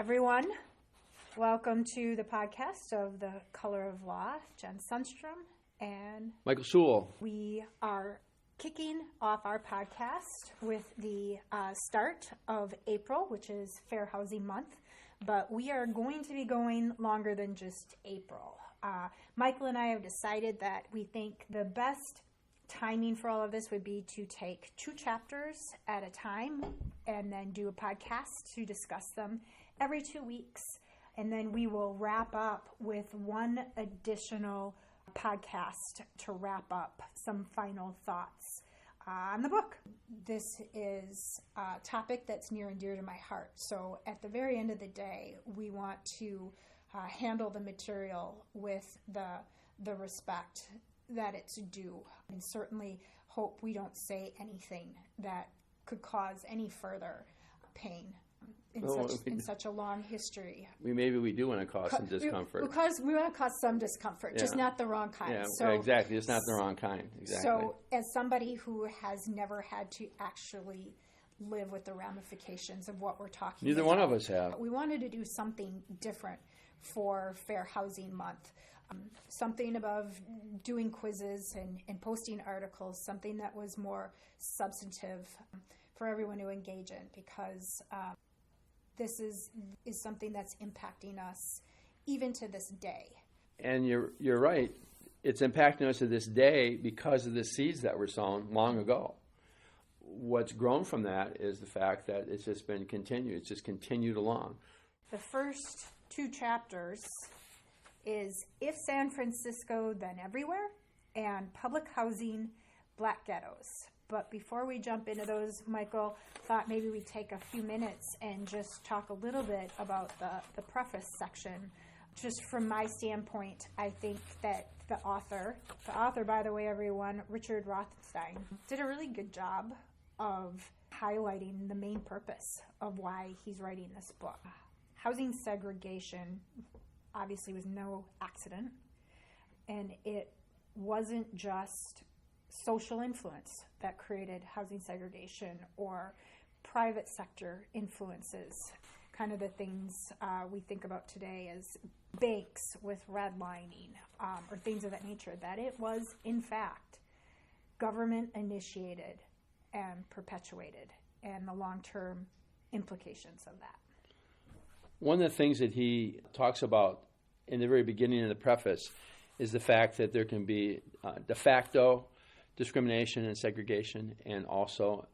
everyone. Welcome to the podcast of The Color of Law. Jen Sunstrom and Michael Sewell. We are kicking off our podcast with the start of April, which is Fair Housing Month, but we are going to be going longer than just April. Michael and I have decided that we think the best timing for all of this would be to take 2 chapters at a time and then do a podcast to discuss them every 2 weeks. And then we will wrap up with one additional podcast to wrap up some final thoughts on the book. This is a topic that's near and dear to my heart. So at the very end of the day, we want to handle the material with the respect that it's due, and certainly hope we don't say anything that could cause any further pain in such a long history. Maybe we do want to cause some discomfort. Because we want to cause some discomfort, just not the wrong kind. Yeah, so, exactly. It's not the wrong kind. Exactly. So as somebody who has never had to actually live with the ramifications of what we're talking about. Neither one of us have. We wanted to do something different for Fair Housing Month. Something above doing quizzes and posting articles, something that was more substantive for everyone to engage in, because this is something that's impacting us even to this day. And you're right. It's impacting us to this day because of the seeds that were sown long ago. What's grown from that is the fact that it's just been continued. It's just continued along. The first 2 chapters is If San Francisco, Then Everywhere, and Public Housing, Black Ghettos. But before we jump into those, Michael thought maybe we'd take a few minutes and just talk a little bit about the preface section. Just from my standpoint, I think that the author, by the way, everyone, Richard Rothstein, did a really good job of highlighting the main purpose of why he's writing this book. Housing segregation obviously was no accident, and it wasn't just social influence that created housing segregation or private sector influences, kind of the things we think about today as banks with redlining or things of that nature, that it was in fact government initiated and perpetuated, and the long-term implications of that. One of the things that he talks about in the very beginning of the preface is the fact that there can be de facto discrimination and segregation, and also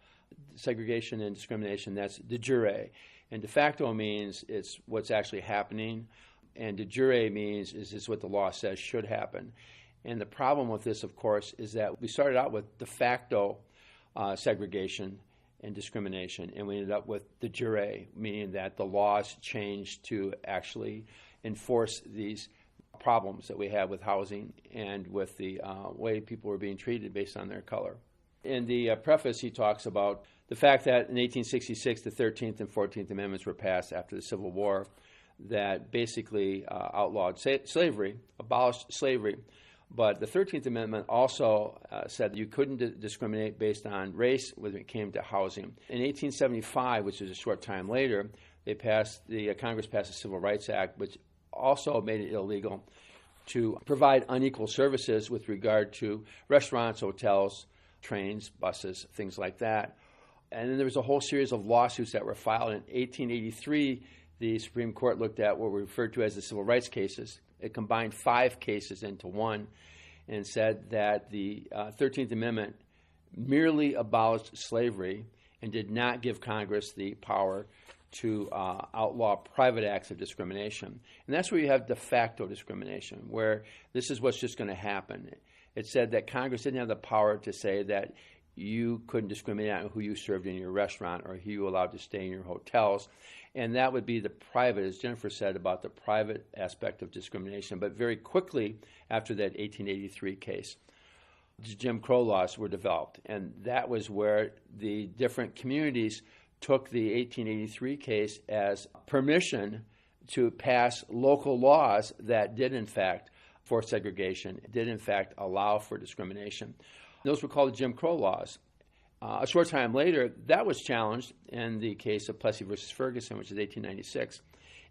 segregation and discrimination that's de jure. And de facto means it's what's actually happening, and de jure means is this what the law says should happen. And the problem with this, of course, is that we started out with de facto segregation and discrimination, and we ended up with de jure, meaning that the laws changed to actually enforce these problems that we have with housing and with the way people were being treated based on their color. In the preface, he talks about the fact that in 1866, the 13th and 14th Amendments were passed after the Civil War that basically outlawed slavery, abolished slavery. But the 13th Amendment also said you couldn't discriminate based on race when it came to housing. In 1875, which was a short time later, Congress passed the Civil Rights Act, which also made it illegal to provide unequal services with regard to restaurants, hotels, trains, buses, things like that. And then there was a whole series of lawsuits that were filed. In 1883, the Supreme Court looked at what were referred to as the civil rights cases. It combined 5 cases into one and said that the 13th Amendment merely abolished slavery and did not give Congress the power to outlaw private acts of discrimination. And that's where you have de facto discrimination, where this is what's just going to happen. It said that Congress didn't have the power to say that you couldn't discriminate on who you served in your restaurant or who you allowed to stay in your hotels. And that would be the private, as Jennifer said, about the private aspect of discrimination. But very quickly after that 1883 case, Jim Crow laws were developed. And that was where the different communities took the 1883 case as permission to pass local laws that did, in fact, force segregation, did, in fact, allow for discrimination. Those were called the Jim Crow laws. A short time later, that was challenged in the case of Plessy versus Ferguson, which is 1896,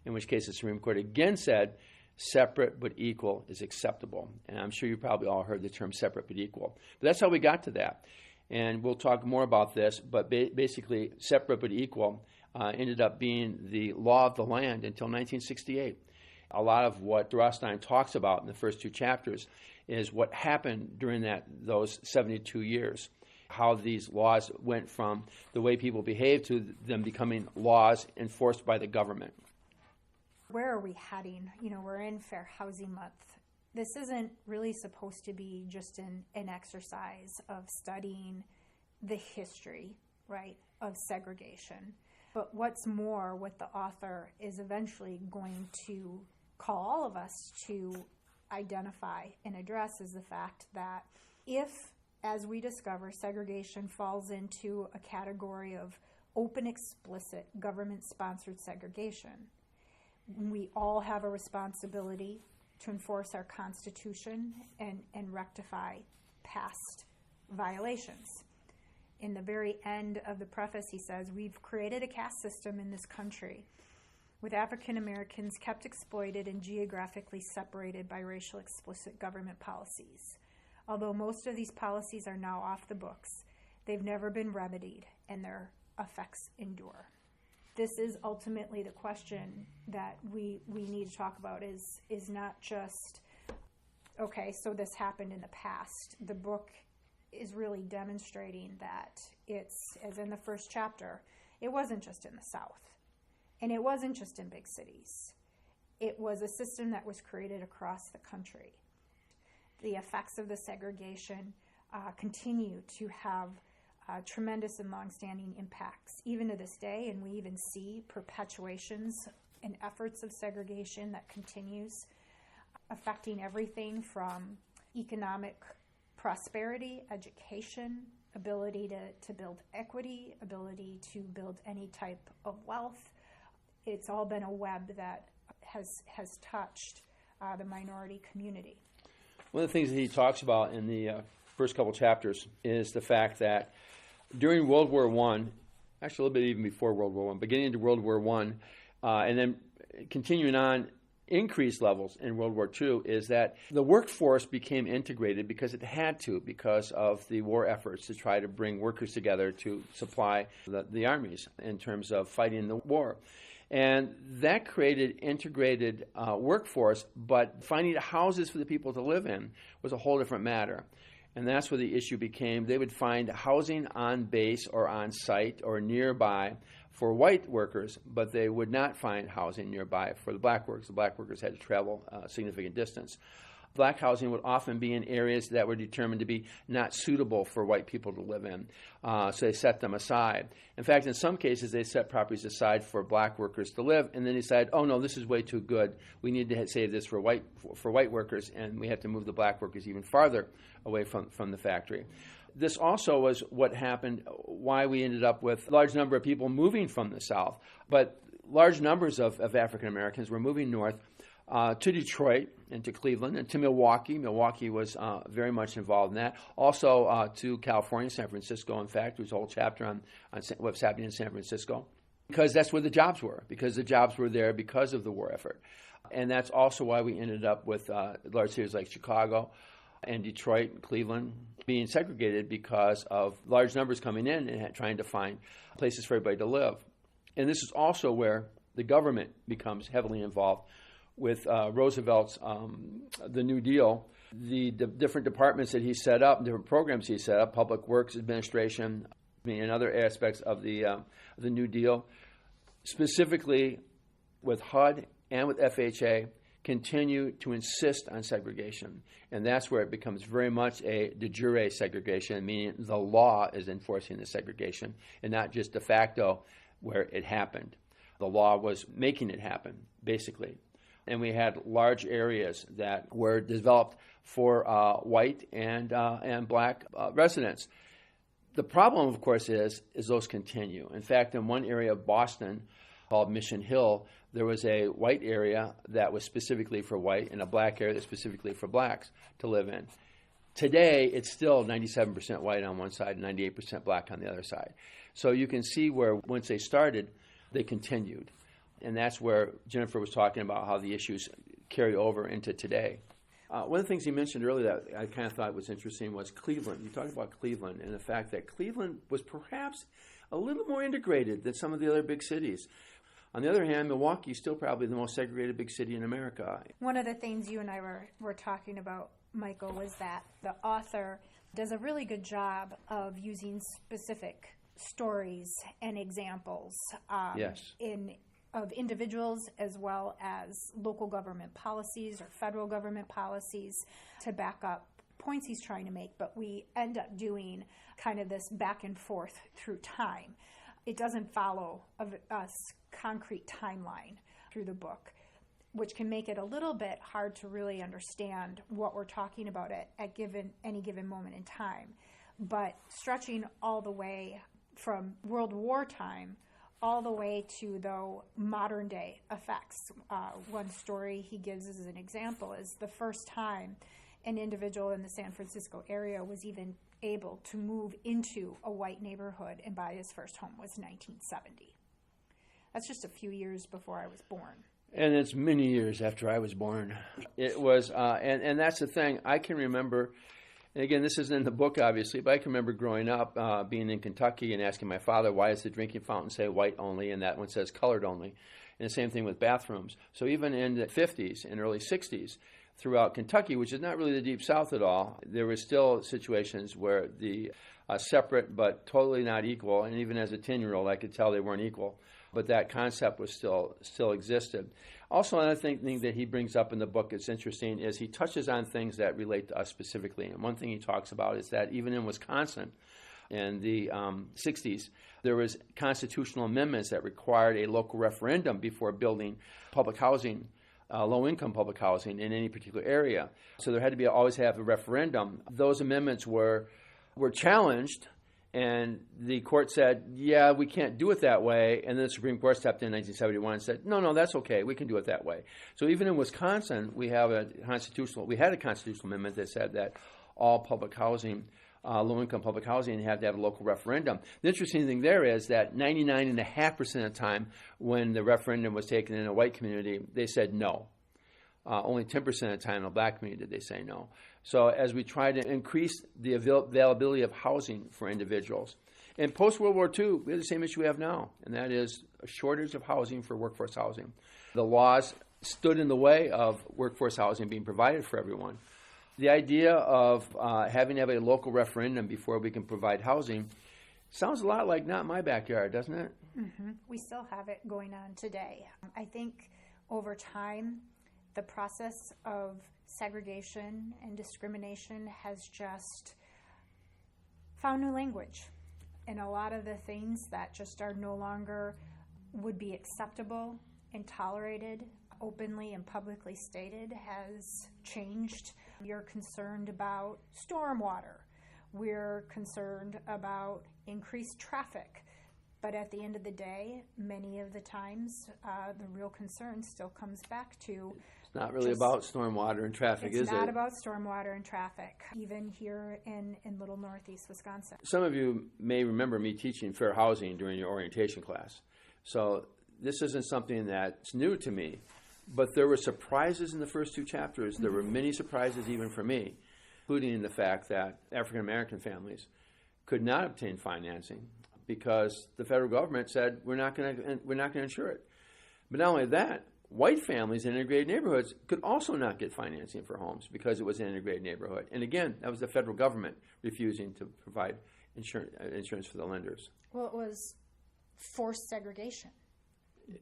in which case the Supreme Court again said separate but equal is acceptable. And I'm sure you probably all heard the term separate but equal. But that's how we got to that. And we'll talk more about this, but basically separate but equal ended up being the law of the land until 1968. A lot of what Rothstein talks about in the first two chapters is what happened during those 72 years, how these laws went from the way people behaved to them becoming laws enforced by the government. Where are we heading? We're in Fair Housing Month. This isn't really supposed to be just an exercise of studying the history, right, of segregation. But what's more, what the author is eventually going to call all of us to identify and address is the fact that if, as we discover, segregation falls into a category of open, explicit, government-sponsored segregation, we all have a responsibility to enforce our Constitution and rectify past violations. In the very end of the preface, he says, we've created a caste system in this country with African Americans kept exploited and geographically separated by racial explicit government policies. Although most of these policies are now off the books, they've never been remedied and their effects endure. This is ultimately the question that we need to talk about is not just, okay, so this happened in the past. The book is really demonstrating that it's, as in the first chapter, it wasn't just in the South. And it wasn't just in big cities. It was a system that was created across the country. The effects of the segregation continue to have tremendous and longstanding impacts, even to this day, and we even see perpetuations and efforts of segregation that continues, affecting everything from economic prosperity, education, ability to build equity, ability to build any type of wealth. It's all been a web that has touched the minority community. One of the things that he talks about in the first couple chapters is the fact that during World War I, actually a little bit even before World War I, beginning into World War I, and then continuing on increased levels in World War II, is that the workforce became integrated because it had to, because of the war efforts to try to bring workers together to supply the armies in terms of fighting the war. And that created integrated workforce, but finding houses for the people to live in was a whole different matter. And that's where the issue became. They would find housing on base or on site or nearby for white workers, but they would not find housing nearby for the black workers. The black workers had to travel a significant distance. Black housing would often be in areas that were determined to be not suitable for white people to live in, so they set them aside. In fact, in some cases, they set properties aside for black workers to live, and then decided, oh no, this is way too good. We need to save this for white workers, and we have to move the black workers even farther away from the factory. This also was what happened, why we ended up with a large number of people moving from the South, but large numbers of African Americans were moving north to Detroit and to Cleveland and to Milwaukee. Milwaukee was very much involved in that. Also to California, San Francisco, in fact. There's a whole chapter on what's happening in San Francisco. Because that's where the jobs were, because the jobs were there because of the war effort. And that's also why we ended up with large cities like Chicago and Detroit and Cleveland being segregated because of large numbers coming in and trying to find places for everybody to live. And this is also where the government becomes heavily involved with Roosevelt's the New Deal, the different departments that he set up, different programs he set up, Public Works Administration, and other aspects of the New Deal, specifically with HUD and with FHA, continue to insist on segregation. And that's where it becomes very much a de jure segregation, meaning the law is enforcing the segregation and not just de facto where it happened. The law was making it happen, basically. And we had large areas that were developed for white and black residents. The problem, of course, is those continue. In fact, in one area of Boston called Mission Hill, there was a white area that was specifically for white and a black area that was specifically for blacks to live in. Today, it's still 97% white on one side and 98% black on the other side. So you can see where once they started, they continued. And that's where Jennifer was talking about how the issues carry over into today. One of the things he mentioned earlier that I kind of thought was interesting was Cleveland. You talked about Cleveland and the fact that Cleveland was perhaps a little more integrated than some of the other big cities. On the other hand, Milwaukee is still probably the most segregated big city in America. One of the things you and I were talking about, Michael, was that the author does a really good job of using specific stories and examples Yes. of individuals as well as local government policies or federal government policies to back up points he's trying to make, but we end up doing kind of this back and forth through time. It doesn't follow a concrete timeline through the book, which can make it a little bit hard to really understand what we're talking about at any given moment in time. But stretching all the way from World War time all the way to, though, modern day effects. One story he gives as an example is the first time an individual in the San Francisco area was even able to move into a white neighborhood and buy his first home was 1970. That's just a few years before I was born. And it's many years after I was born. It was, and that's the thing. I can remember, and again, this isn't in the book, obviously, but I can remember growing up, being in Kentucky and asking my father, why does the drinking fountain say white only and that one says colored only? And the same thing with bathrooms. So even in the 50s and early 60s, throughout Kentucky, which is not really the Deep South at all, there were still situations where the separate but totally not equal, and even as a 10-year-old, I could tell they weren't equal. But that concept was still existed. Also, another thing that he brings up in the book that's interesting is he touches on things that relate to us specifically. And one thing he talks about is that even in Wisconsin in the 60s, there was constitutional amendments that required a local referendum before building public housing, low-income public housing in any particular area. So there had to always have a referendum. Those amendments were challenged. And the court said, yeah, we can't do it that way. And then the Supreme Court stepped in 1971 and said, no, that's okay. We can do it that way. So even in Wisconsin, we had a constitutional amendment that said that all public housing, low-income public housing, had to have a local referendum. The interesting thing there is that 99.5% of the time when the referendum was taken in a white community, they said no. Only 10% of the time in a black community did they say no. So as we try to increase the availability of housing for individuals. In post-World War II, we have the same issue we have now, and that is a shortage of housing for workforce housing. The laws stood in the way of workforce housing being provided for everyone. The idea of having to have a local referendum before we can provide housing sounds a lot like not my backyard, doesn't it? Mm-hmm. We still have it going on today. I think over time, the process of segregation and discrimination has just found new language. And a lot of the things that just are no longer would be acceptable and tolerated openly and publicly stated has changed. You're concerned about stormwater. We're concerned about increased traffic. But at the end of the day, many of the times, the real concern still comes back to It's not really about stormwater and traffic, is it? It's not about stormwater and traffic, even here in Little Northeast Wisconsin. Some of you may remember me teaching fair housing during your orientation class. So this isn't something that's new to me. But there were surprises in the first two chapters. There were many surprises even for me, including the fact that African American families could not obtain financing because the federal government said we're not going to insure it. But not only that, white families in integrated neighborhoods could also not get financing for homes because it was an integrated neighborhood. And again, that was the federal government refusing to provide insurance for the lenders. Well, it was forced segregation,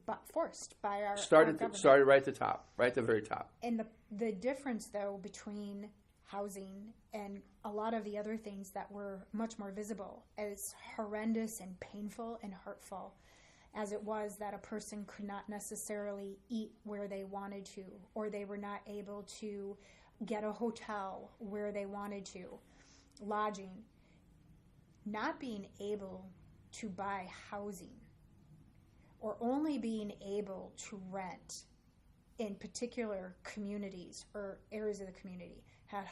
but forced by our government. Started right at the top, right at the very top. And the difference, though, between housing and a lot of the other things that were much more visible, as horrendous and painful and hurtful as it was that a person could not necessarily eat where they wanted to, or they were not able to get a hotel where they wanted to, lodging, not being able to buy housing, or only being able to rent in particular communities or areas of the community had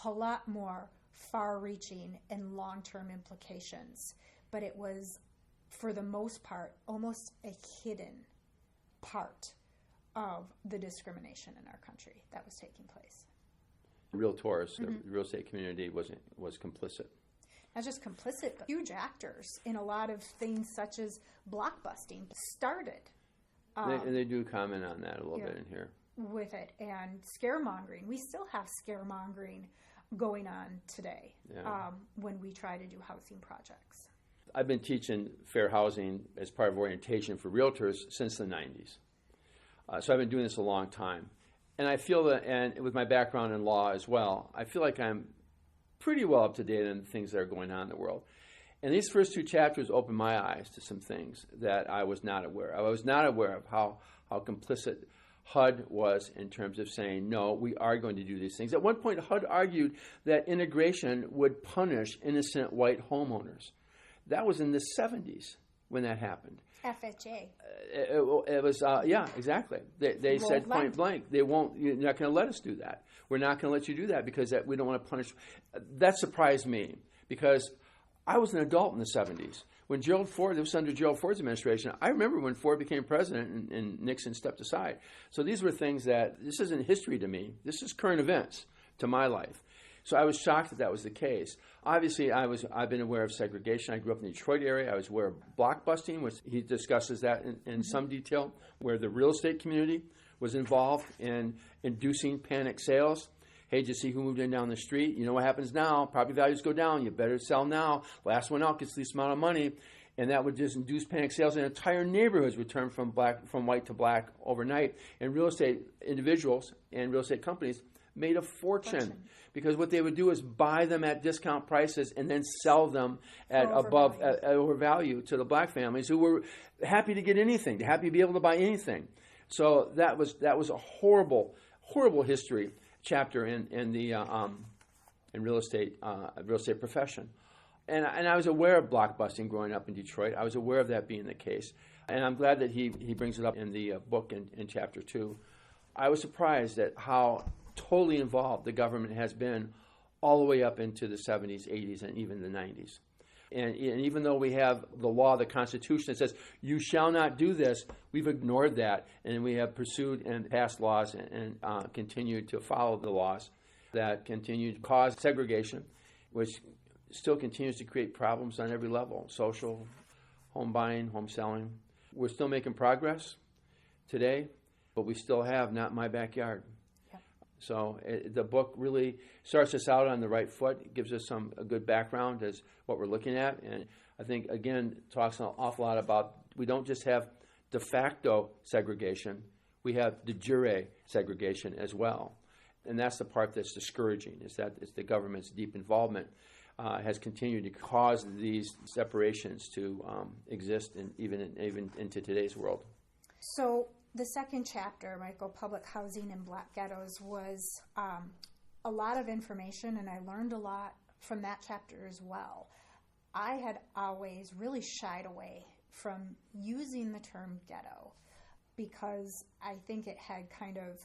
a lot more far-reaching and long-term implications. But it was, for the most part, almost a hidden part of the discrimination in our country that was taking place. Realtors, the real estate community was complicit. Not just complicit, but huge actors in a lot of things such as blockbusting started. And they do comment on that a little bit in here. With it, and scaremongering. We still have scaremongering going on today when we try to do housing projects. I've been teaching fair housing as part of orientation for realtors since the 90s. So I've been doing this a long time. And I feel that, and with my background in law as well, I feel like I'm pretty well up to date on the things that are going on in the world. And these first two chapters opened my eyes to some things that I was not aware of. I was not aware of how complicit HUD was in terms of saying, no, we are going to do these things. At one point, HUD argued that integration would punish innocent white homeowners. That was in the 70s when that happened. FHA. It was, yeah, exactly. They said point blank, you're not going to let us do that. We're not going to let you do that because we don't want to punish. That surprised me because I was an adult in the 70s. When Gerald Ford, it was under Gerald Ford's administration, I remember when Ford became president and Nixon stepped aside. So these were things this isn't history to me. This is current events to my life. So I was shocked that was the case. Obviously, I've been aware of segregation. I grew up in the Detroit area. I was aware of blockbusting, which he discusses that in some detail, where the real estate community was involved in inducing panic sales. Hey, did you see who moved in down the street? You know what happens now? Property values go down. You better sell now. Last one out gets the least amount of money. And that would just induce panic sales, and entire neighborhoods would turn from white to black overnight. And real estate individuals and real estate companies made a fortune. Because what they would do is buy them at discount prices and then sell them at overvalue to the black families who were happy to get anything, happy to be able to buy anything. So that was a horrible history chapter in the real estate profession. And I was aware of blockbusting growing up in Detroit. I was aware of that being the case. And I'm glad that he brings it up in the book in chapter 2. I was surprised at how totally involved the government has been all the way up into the 70s, 80s, and even the 90s. And even though we have the law, the Constitution, that says you shall not do this, we've ignored that, and we have pursued and passed laws and continued to follow the laws that continue to cause segregation, which still continues to create problems on every level, social, home buying, home selling. We're still making progress today, but we still have not my backyard. So the book really starts us out on the right foot. It gives us a good background as what we're looking at. And I think, again, talks an awful lot about we don't just have de facto segregation. We have de jure segregation as well. And that's the part that's discouraging, is that it's the government's deep involvement has continued to cause these separations to exist even into today's world. So the second chapter, Michael, Public Housing in Black Ghettos, was a lot of information, and I learned a lot from that chapter as well. I had always really shied away from using the term ghetto because I think it had kind of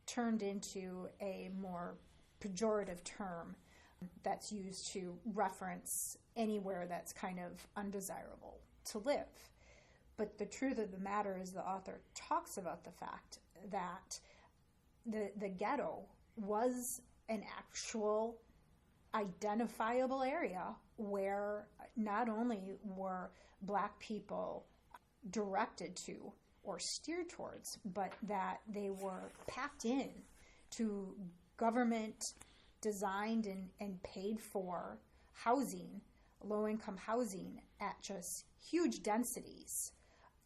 turned into a more pejorative term that's used to reference anywhere that's kind of undesirable to live. But the truth of the matter is the author talks about the fact that the ghetto was an actual identifiable area where not only were black people directed to or steered towards, but that they were packed in to government designed and paid for housing, low-income housing at just huge densities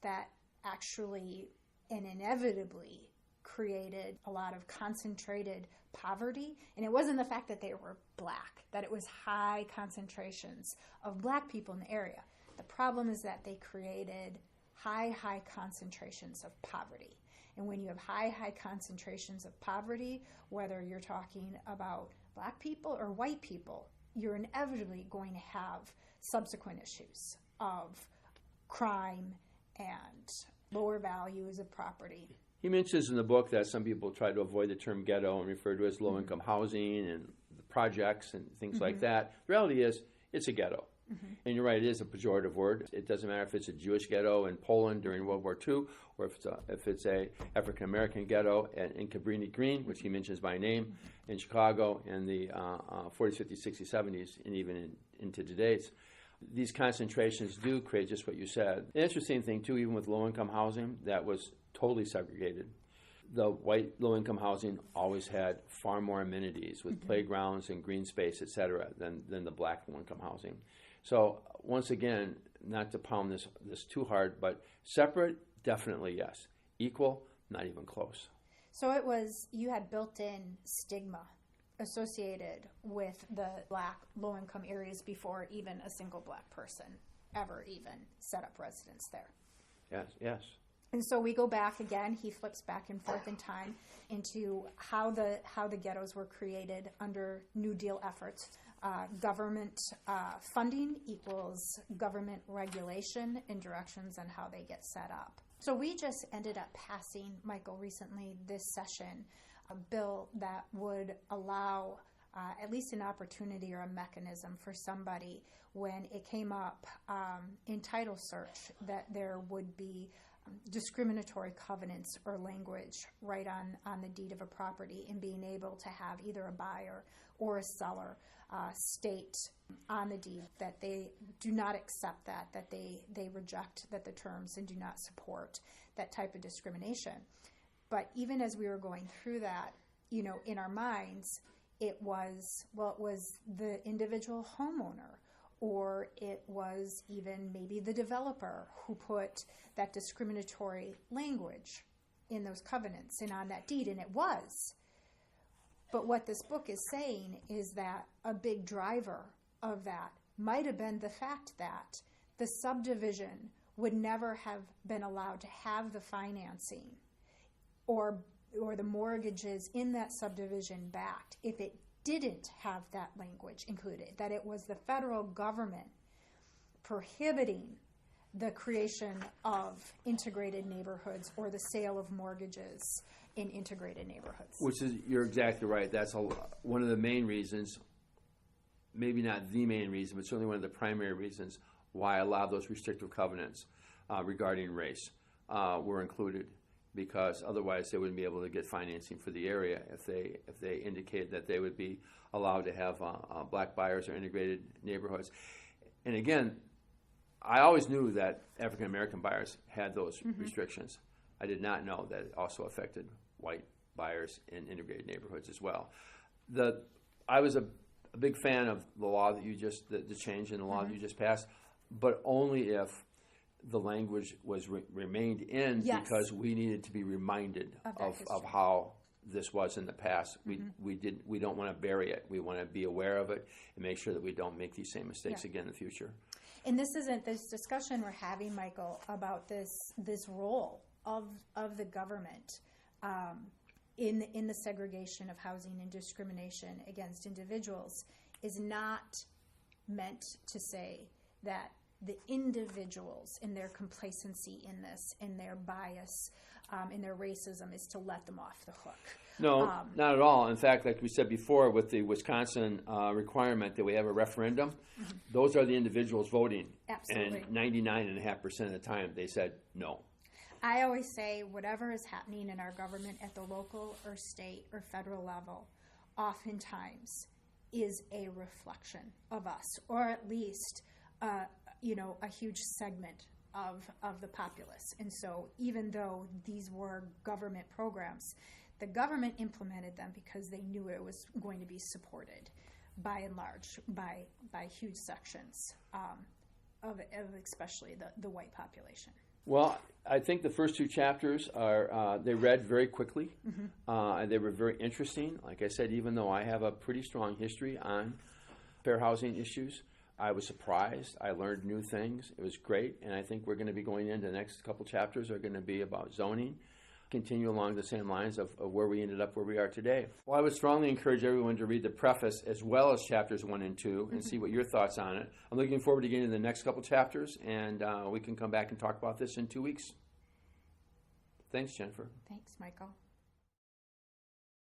that actually and inevitably created a lot of concentrated poverty. And it wasn't the fact that they were black, that it was high concentrations of black people in the area. The problem is that they created high concentrations of poverty. And when you have high concentrations of poverty, whether you're talking about black people or white people, you're inevitably going to have subsequent issues of crime and lower values of property. He mentions in the book that some people try to avoid the term ghetto and refer to it as low-income housing and projects and things like that. The reality is, it's a ghetto. And you're right, it is a pejorative word. It doesn't matter if it's a Jewish ghetto in Poland during World War II, or if it's a African-American ghetto in Cabrini Green, which he mentions by name, in Chicago in the 40s, 50s, 60s, 70s, and even into today's. These concentrations do create just what you said. The interesting thing, too, even with low-income housing, that was totally segregated. The white low-income housing always had far more amenities with playgrounds and green space, et cetera, than the black low-income housing. So once again, not to pound this too hard, but separate, definitely yes. Equal, not even close. So you had built-in stigma associated with the black low-income areas before even a single black person ever even set up residence there. Yes. And so we go back again, he flips back and forth in time into how the ghettos were created under New Deal efforts. Government funding equals government regulation and directions on how they get set up. So we just ended up passing, Michael, recently this session, a bill that would allow at least an opportunity or a mechanism for somebody when it came up in title search that there would be discriminatory covenants or language right on the deed of a property, and being able to have either a buyer or a seller state on the deed that they do not accept that they reject that the terms and do not support that type of discrimination. But even as we were going through that, in our minds, it was the individual homeowner, or it was even maybe the developer who put that discriminatory language in those covenants and on that deed, and it was. But what this book is saying is that a big driver of that might have been the fact that the subdivision would never have been allowed to have the financing or the mortgages in that subdivision backed if it didn't have that language included, that it was the federal government prohibiting the creation of integrated neighborhoods or the sale of mortgages in integrated neighborhoods. You're exactly right. That's one of the main reasons, maybe not the main reason, but certainly one of the primary reasons why a lot of those restrictive covenants regarding race were included, because otherwise they wouldn't be able to get financing for the area if they indicated that they would be allowed to have black buyers or integrated neighborhoods. And again, I always knew that African American buyers had those restrictions. I did not know that it also affected white buyers in integrated neighborhoods as well. I was a big fan of the law that the change in the law that you just passed, but only if the language was remained in, because we needed to be reminded of how this was in the past. We don't want to bury it. We want to be aware of it and make sure that we don't make these same mistakes again in the future. And this discussion we're having, Michael, about this role of the government in the segregation of housing and discrimination against individuals is not meant to say that the individuals in their complacency in this, in their bias, in their racism, is to let them off the hook. No, not at all. In fact, like we said before, with the Wisconsin requirement that we have a referendum, those are the individuals voting. Absolutely. And 99.5% of the time they said no. I always say whatever is happening in our government at the local or state or federal level oftentimes is a reflection of us, or at least a huge segment of the populace. And so even though these were government programs, the government implemented them because they knew it was going to be supported by and large by huge sections of especially the white population. Well, I think the first two chapters they read very quickly. And they were very interesting. Like I said, even though I have a pretty strong history on fair housing issues, I was surprised. I learned new things. It was great. And I think we're going to be going into the next couple chapters are going to be about zoning, continue along the same lines of where we ended up where we are today. Well, I would strongly encourage everyone to read the preface as well as chapters 1 and 2 and see what your thoughts on it. I'm looking forward to getting to the next couple chapters, and we can come back and talk about this in 2 weeks. Thanks, Jennifer. Thanks, Michael.